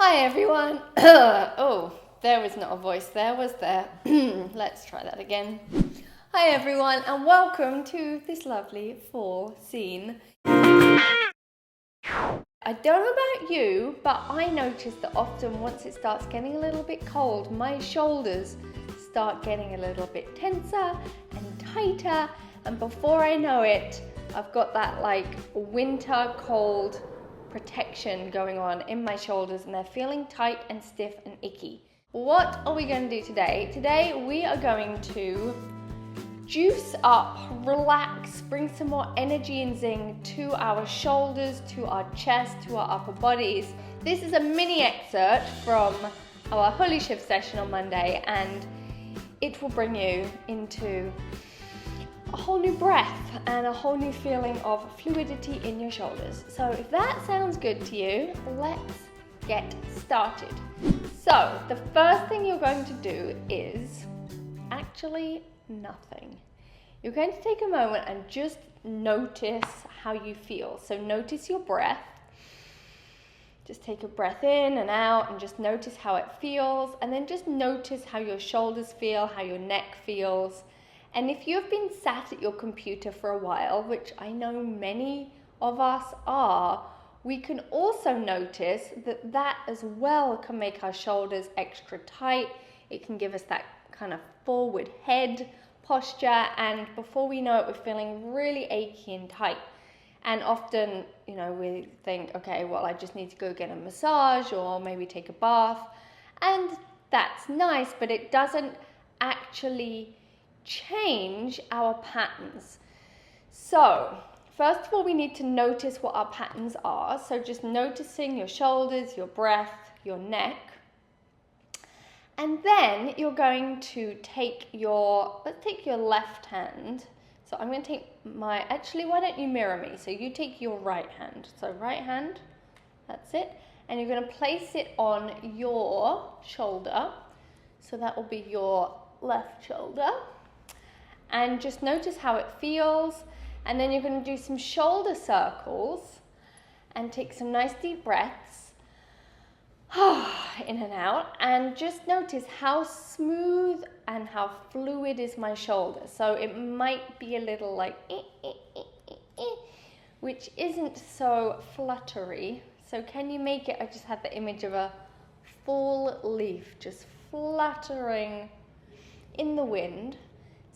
Hi everyone. Oh, there was not a voice there, was there? Let's try that again. Hi everyone and welcome to this lovely fall scene. I don't know about you, but I notice that often once it starts getting a little bit cold, my shoulders start getting a little bit tenser and tighter, and before I know it, I've got that like winter cold protection going on in my shoulders and they're feeling tight and stiff and icky. What are we going to do today? Today we are going to juice up, relax, bring some more energy and zing to our shoulders, to our chest, to our upper bodies. This is a mini excerpt from our Holy Shift session on Monday, and it will bring you into a whole new breath and a whole new feeling of fluidity in your shoulders. So if that sounds good to you, let's get started. So the first thing you're going to do is actually nothing. You're going to take a moment and just notice how you feel. So notice your breath. Just take a breath in and out and just notice how it feels, and then just notice how your shoulders feel, how your neck feels. And if you've been sat at your computer for a while, which I know many of us are, we can also notice that that as well can make our shoulders extra tight. It can give us that kind of forward head posture, and before we know it, we're feeling really achy and tight. And often, we think, okay, well, I just need to go get a massage or maybe take a bath. And that's nice, but it doesn't actually change our patterns. So first of all, we need to notice what our patterns are. So just noticing your shoulders, your breath, your neck. And then you're going to take let's take your left hand. So I'm going to take actually, why don't you mirror me? So you take your right hand. So right hand, that's it. And you're going to place it on your shoulder. So that will be your left shoulder. And just notice how it feels. And then you're going to do some shoulder circles and take some nice deep breaths in and out, and just notice how smooth and how fluid is my shoulder. So it might be a little like which isn't so fluttery. So can you make it? I just had the image of a full leaf just fluttering in the wind.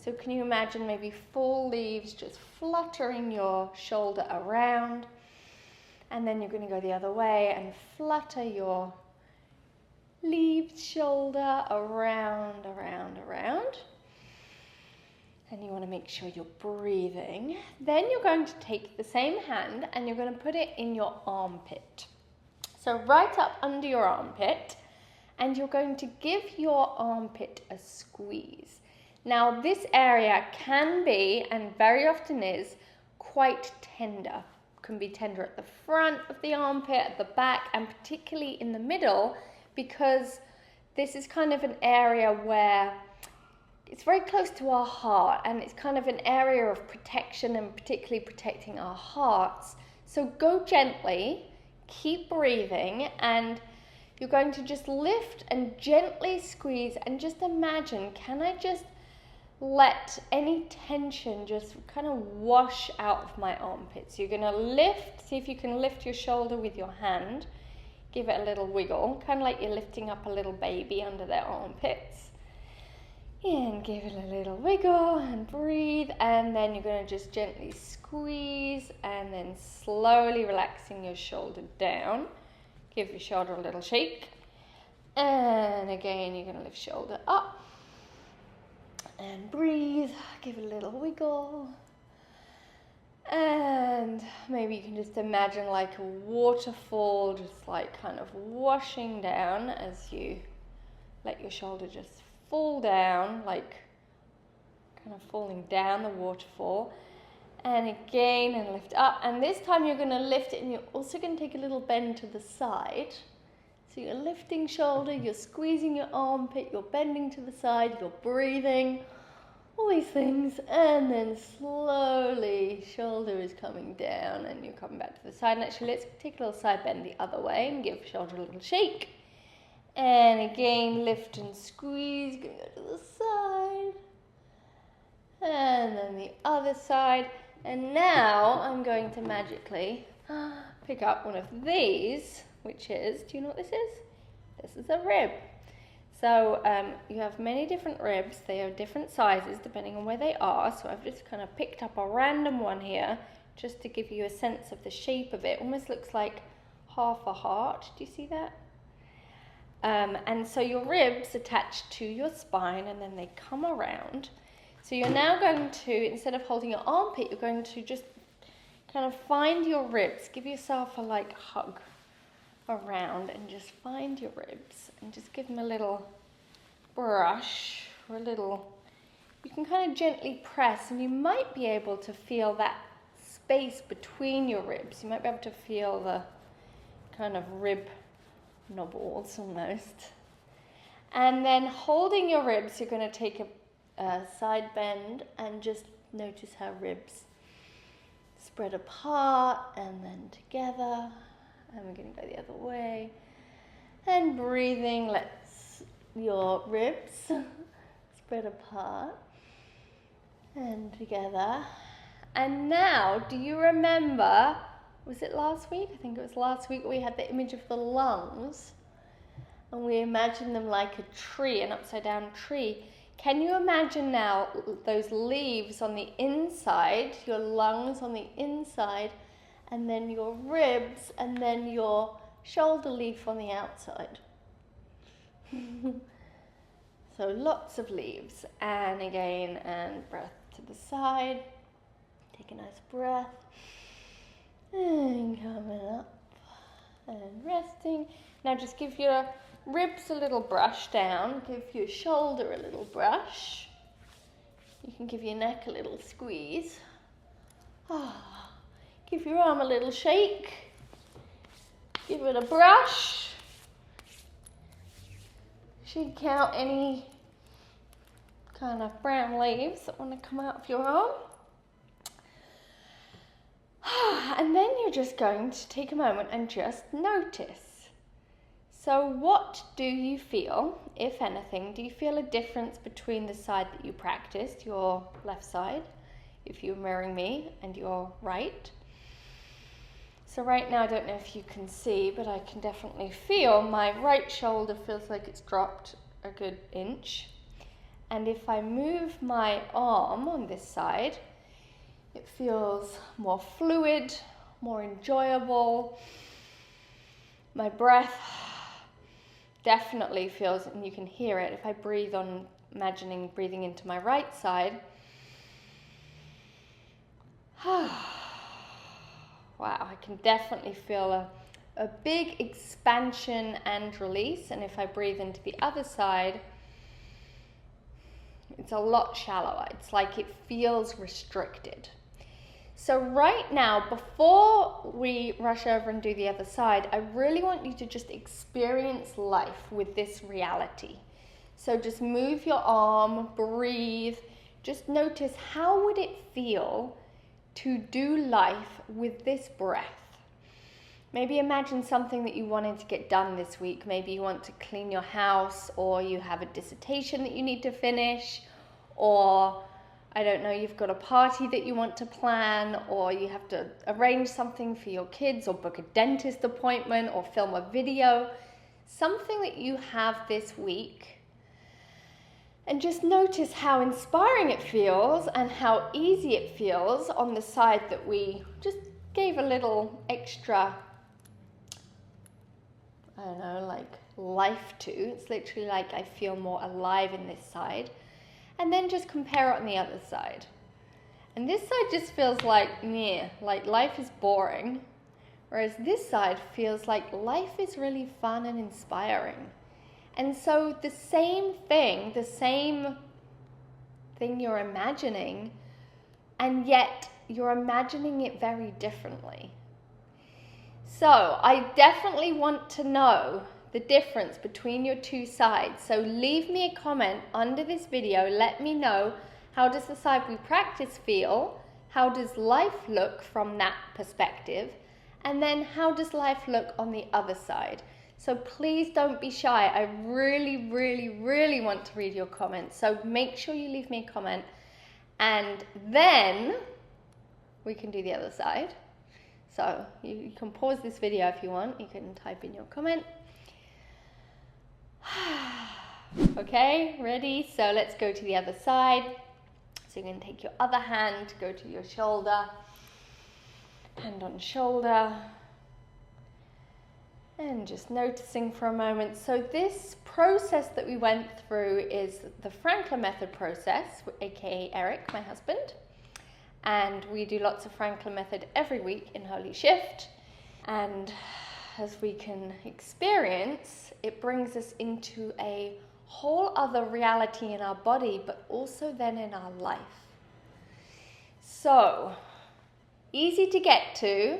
So can you imagine maybe full leaves just fluttering your shoulder around, and then you're going to go the other way and flutter your leaves shoulder around, around, around. And you want to make sure you're breathing. Then you're going to take the same hand and you're going to put it in your armpit. So right up under your armpit, and you're going to give your armpit a squeeze. Now this area can be, and very often is, quite tender. Can be tender at the front of the armpit, at the back, and particularly in the middle, because this is kind of an area where it's very close to our heart, and it's kind of an area of protection, and particularly protecting our hearts. So go gently, keep breathing, and you're going to just lift and gently squeeze, and just imagine, can I just let any tension just kind of wash out of my armpits? You're going to lift, see if you can lift your shoulder with your hand. Give it a little wiggle, kind of like you're lifting up a little baby under their armpits. And give it a little wiggle and breathe, and then you're going to just gently squeeze and then slowly relaxing your shoulder down. Give your shoulder a little shake. And again, you're going to lift shoulder up. And breathe, give it a little wiggle. And maybe you can just imagine like a waterfall, just like kind of washing down as you let your shoulder just fall down, like kind of falling down the waterfall. And again, and lift up. And this time you're going to lift it, and you're also going to take a little bend to the side. So you're lifting shoulder, you're squeezing your armpit, you're bending to the side, you're breathing. all these things, and then slowly shoulder is coming down and you're coming back to the side. And actually, let's take a little side bend the other way and give shoulder a little shake. And again, lift and squeeze, going to go to the side. And then the other side. And now I'm going to magically pick up one of these, which is, do you know what this is? This is a rib. So you have many different ribs. They are different sizes depending on where they are. So I've just kind of picked up a random one here just to give you a sense of the shape of it. Almost looks like half a heart. Do you see that? And so your ribs attach to your spine and then they come around. So you're now going to, instead of holding your armpit, you're going to just kind of find your ribs. Give yourself a hug around and just find your ribs and just give them a little brush or a little, you can kind of gently press and you might be able to feel that space between your ribs. You might be able to feel the kind of rib knobbles almost. And then holding your ribs, you're going to take a side bend and just notice how ribs spread apart and then together. And we're going to go the other way. And breathing lets your ribs spread apart and together. And now, do you remember, was it last week? I think it was last week we had the image of the lungs. And we imagined them like a tree, an upside down tree. Can you imagine now those leaves on the inside, your lungs on the inside, and then your ribs, and then your shoulder leaf on the outside? So lots of leaves. And again, and breath to the side. Take a nice breath. And coming up and resting. Now just give your ribs a little brush down. Give your shoulder a little brush. You can give your neck a little squeeze. Give your arm a little shake. Give it a brush. Shake out any kind of brown leaves that want to come out of your arm. And then you're just going to take a moment and just notice. So what do you feel, if anything? Do you feel a difference between the side that you practiced, your left side, if you're mirroring me, and your right? So right now, I don't know if you can see, but I can definitely feel my right shoulder feels like it's dropped a good inch. And if I move my arm on this side, it feels more fluid, more enjoyable. My breath definitely feels, and you can hear it, if I breathe on, imagining breathing into my right side. Wow, I can definitely feel a big expansion and release. And if I breathe into the other side, it's a lot shallower. It's like it feels restricted. So right now, before we rush over and do the other side, I really want you to just experience life with this reality. So just move your arm, breathe, just notice how would it feel to do life with this breath. Maybe imagine something that you wanted to get done this week. Maybe you want to clean your house, or you have a dissertation that you need to finish, or I don't know, you've got a party that you want to plan, or you have to arrange something for your kids, or book a dentist appointment, or film a video. Something that you have this week. And just notice how inspiring it feels and how easy it feels on the side that we just gave a little extra, I don't know, like life to. It's literally like I feel more alive in this side. And then just compare it on the other side. And this side just feels like, meh, like life is boring. Whereas this side feels like life is really fun and inspiring. And so the same thing you're imagining, and yet you're imagining it very differently. So I definitely want to know the difference between your two sides. So leave me a comment under this video. Let me know How does the side we practice feel? How does life look from that perspective? And then how does life look on the other side? So please don't be shy. I really, really, really want to read your comments. So make sure you leave me a comment, and then we can do the other side. So you can pause this video if you want. You can type in your comment. Okay, ready? So let's go to the other side. So you're going to take your other hand, go to your shoulder, hand on shoulder, and just noticing for a moment. So this process that we went through is the Franklin method process, aka Eric, my husband. And we do lots of Franklin method every week in Holy Shift. And as we can experience, it brings us into a whole other reality in our body, but also then in our life. So, easy to get to,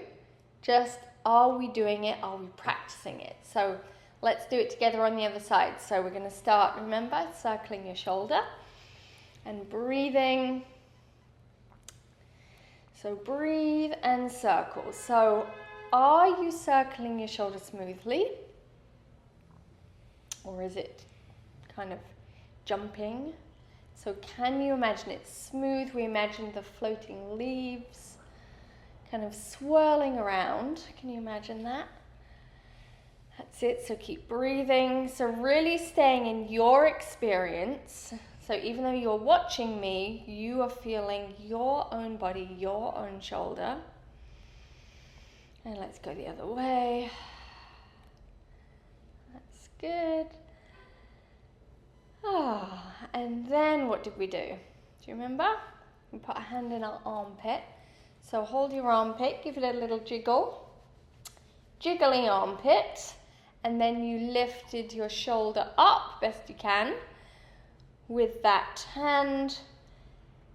just are we doing it, are we practicing it? So let's do it together on the other side. So we're going to start, remember, circling your shoulder and breathing. So breathe and circle. So are you circling your shoulder smoothly? Or is it kind of jumping? So can you imagine it smooth? We imagine the floating leaves kind of swirling around. Can you imagine that? That's it. So keep breathing. So really staying in your experience. So even though you're watching me, you are feeling your own body, your own shoulder. And let's go the other way. That's good. And then what did we do? Do you remember? We put a hand in our armpit. So hold your armpit, give it a little jiggle. Jiggly armpit. And then you lifted your shoulder up best you can with that hand.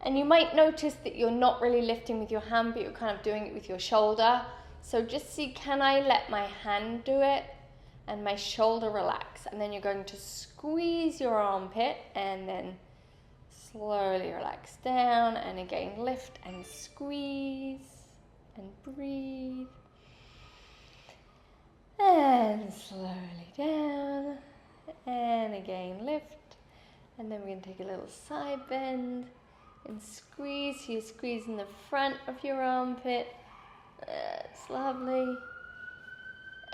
And you might notice that you're not really lifting with your hand, but you're kind of doing it with your shoulder. So just see, can I let my hand do it and my shoulder relax? And then you're going to squeeze your armpit and then slowly relax down, and again lift and squeeze and breathe. And slowly down, and again lift. And then we're going to take a little side bend and squeeze. So you're squeezing the front of your armpit. That's lovely.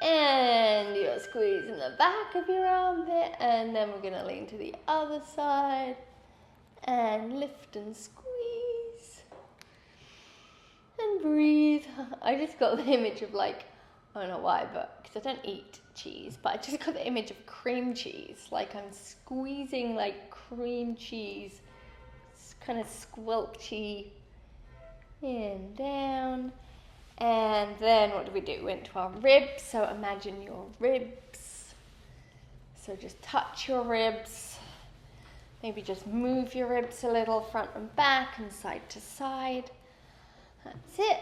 And you're squeezing the back of your armpit. And then we're going to lean to the other side and lift and squeeze. And breathe. I just got the image of, like, I don't know why, but because I don't eat cheese, but I just got the image of cream cheese. Like I'm squeezing like cream cheese. It's kind of squelchy. In, down. And then what do we do? We went to our ribs. So imagine your ribs. So just touch your ribs. Maybe just move your ribs a little, front and back and side to side. That's it.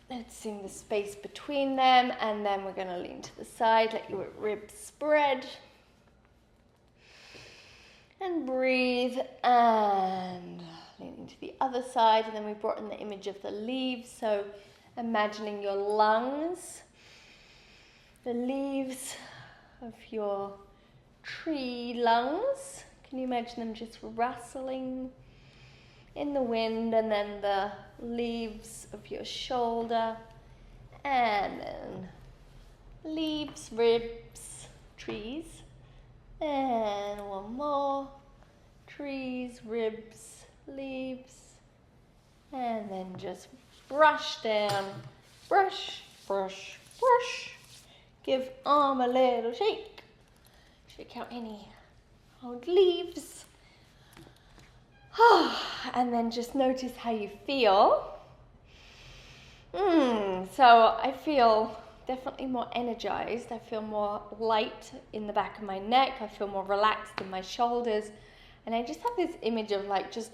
Noticing the space between them, and then we're going to lean to the side, let your ribs spread. And breathe, and leaning to the other side, and then we brought in the image of the leaves, so imagining your lungs, the leaves of your tree lungs. Can you imagine them just rustling in the wind, and then the leaves of your shoulder, and then leaves, ribs, trees, and one more, trees, ribs, leaves, and then just brush down, brush, brush, brush, give arm a little shake, shake out any old leaves. And then just notice how you feel. So I feel definitely more energized. I feel more light in the back of my neck. I feel more relaxed in my shoulders. And I just have this image of like just,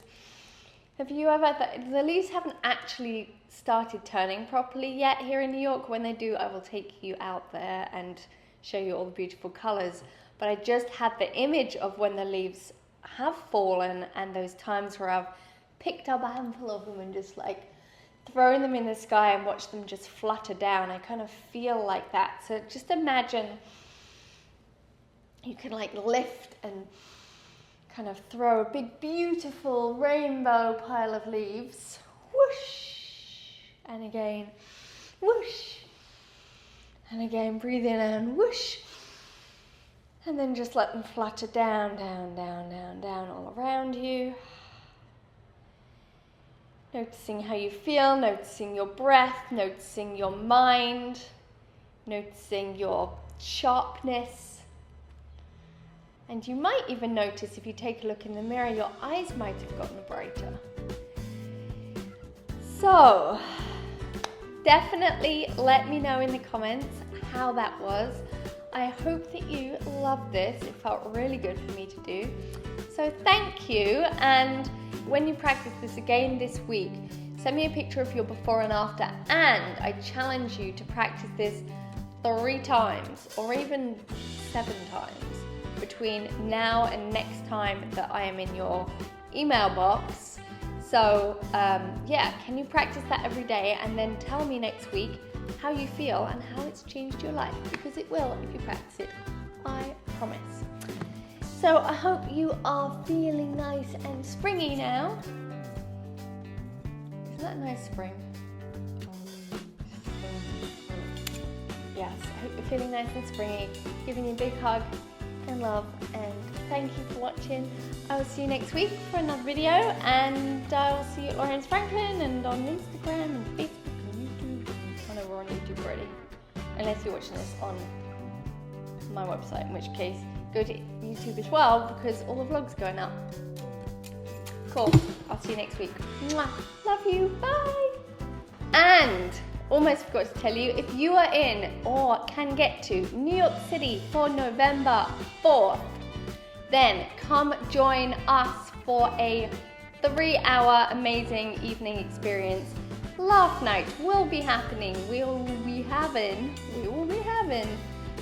have you ever, the leaves haven't actually started turning properly yet here in New York. When they do, I will take you out there and show you all the beautiful colors. But I just had the image of when the leaves have fallen, and those times where I've picked up a handful of them and just like thrown them in the sky and watched them just flutter down. I kind of feel like that. So just imagine you can like lift and kind of throw a big beautiful rainbow pile of leaves, whoosh, and again, whoosh, and again, breathe in and whoosh, and then just let them flutter down, down, down, down, down all around you. Noticing how you feel, noticing your breath, noticing your mind, noticing your sharpness. And you might even notice, if you take a look in the mirror, your eyes might have gotten brighter. So, definitely let me know in the comments how that was. I hope that you loved this. It felt really good for me to do. So thank you, and when you practice this again this week, send me a picture of your before and after, and I challenge you to practice this 3 times or even 7 times between now and next time that I am in your email box. So yeah, can you practice that every day and then tell me next week how you feel and how it's changed your life, because it will if you practice it, I promise. So I hope you are feeling nice and springy now. Isn't that a nice spring? Yes, I hope you're feeling nice and springy. Giving you a big hug and love, and thank you for watching. I will see you next week for another video, and I will see you at Lawrence Franklin and on Instagram and Facebook and YouTube. I know we're on YouTube already, unless you're watching this on my website, in which case go to YouTube as well, because all the vlogs are going up. Cool. I'll see you next week. Mwah. Love you. Bye. And almost forgot to tell you, if you are in or can get to New York City for November 4th, then come join us for a 3-hour amazing evening experience. Laugh night will be happening. We will be having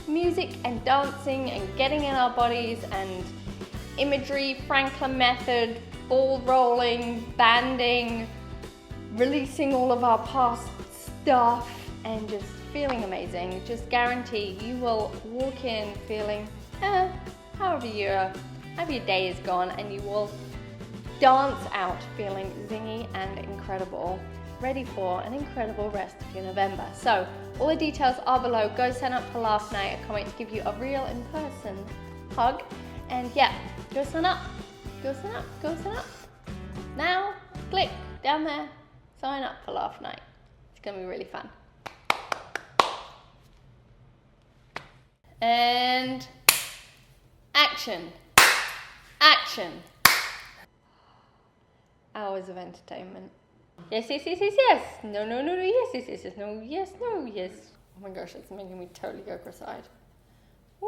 music and dancing and getting in our bodies and imagery, Franklin method, ball rolling, banding, releasing all of our past stuff and just feeling amazing. Just guarantee you will walk in feeling however your day is gone, and you will dance out feeling zingy and incredible, ready for an incredible rest of your November. So all the details are below. Go sign up for Laugh Night. I can't wait to give you a real in-person hug. And yeah, go sign up. Go sign up. Go sign up. Now, click down there. Sign up for Laugh Night. It's going to be really fun. And action. Action. Hours of entertainment. Yes, yes, yes, yes, yes. No, no, no, no, yes, yes, yes, yes, no, yes, no, yes. Oh my gosh, that's making me totally go cross-eyed. Whee!